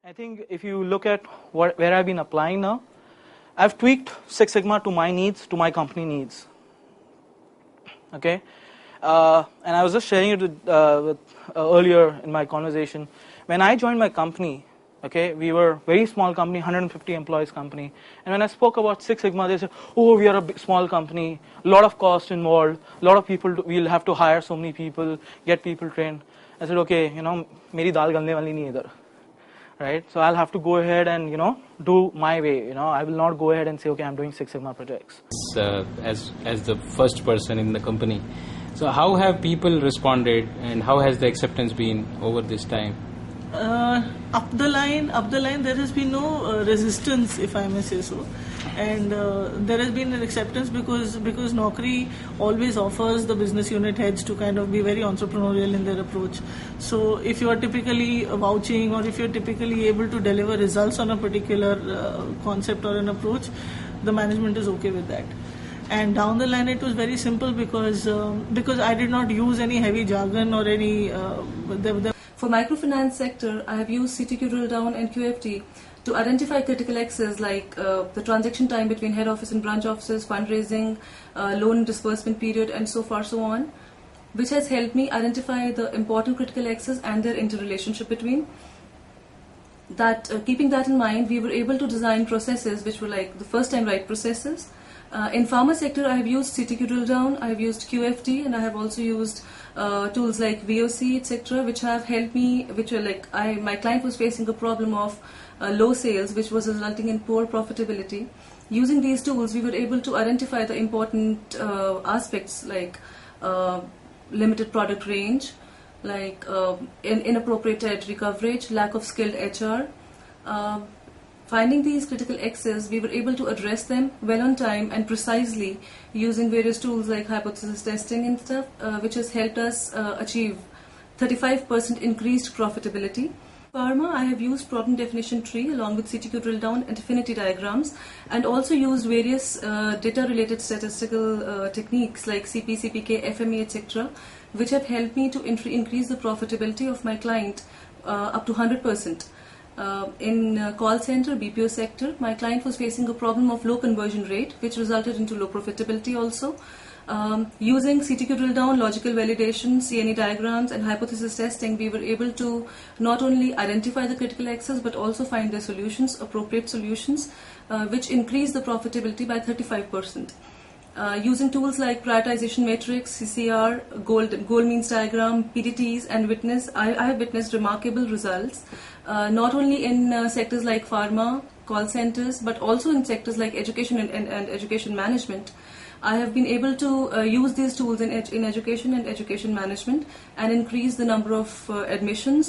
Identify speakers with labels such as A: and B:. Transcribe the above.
A: I think if you look at where I've been applying now, I've tweaked Six Sigma to my needs, to my company needs. Okay, and I was just sharing it with earlier in my conversation. When I joined my company, okay, we were a very small company, 150 employees company. And when I spoke about Six Sigma, they said, "Oh, we are a small company, a lot of cost involved, a lot of people. We'll have to hire so many people, get people trained." I said, "Okay, मेरी दाल गलने वाली नहीं है इधर." Right, so I'll have to go ahead and do my way. I will not go ahead and say, okay, I'm doing Six Sigma projects.
B: As the first person in the company, so how have people responded, and how has the acceptance been over this time?
C: Up the line, there has been no resistance, if I may say so, and there has been an acceptance because Naukri always offers the business unit heads to kind of be very entrepreneurial in their approach. So if you are typically vouching, or if you're typically able to deliver results on a particular concept or an approach, the management is okay with that. And down the line, it was very simple because I did not use any heavy jargon or any.
D: For microfinance sector, I have used CTQ drill down and QFT to identify critical X's like the transaction time between head office and branch offices, fundraising, loan disbursement period, and so far so on, which has helped me identify the important critical X's and their interrelationship between. That keeping that in mind, we were able to design processes which were like the first time right processes. In pharma sector, I have used CTQ drill down, I have used QFT, and I have also used tools like VOC, etc., which have helped me. Which were like my client was facing a problem of low sales, which was resulting in poor profitability. Using these tools, we were able to identify the important aspects like limited product range, like inappropriate territory coverage, lack of skilled HR. Finding these critical X's, we were able to address them well on time and precisely using various tools like hypothesis testing and stuff, which has helped us achieve 35% increased profitability. Pharma, I have used problem definition tree along with CTQ drill down and affinity diagrams, and also used various data-related statistical techniques like CP, CPK, FME, etc., which have helped me to increase the profitability of my client up to 100%. In call center, BPO sector, my client was facing a problem of low conversion rate, which resulted into low profitability also. Using CTQ drill down, logical validation, CNE diagrams, and hypothesis testing, we were able to not only identify the critical X's but also find their solutions, appropriate solutions, which increased the profitability by 35%. Using tools like prioritization matrix, CCR, goal means diagram, PDTs, and witness, I have witnessed remarkable results, not only in sectors like pharma, call centers, but also in sectors like education and education management. I have been able to use these tools in education and education management and increase the number of admissions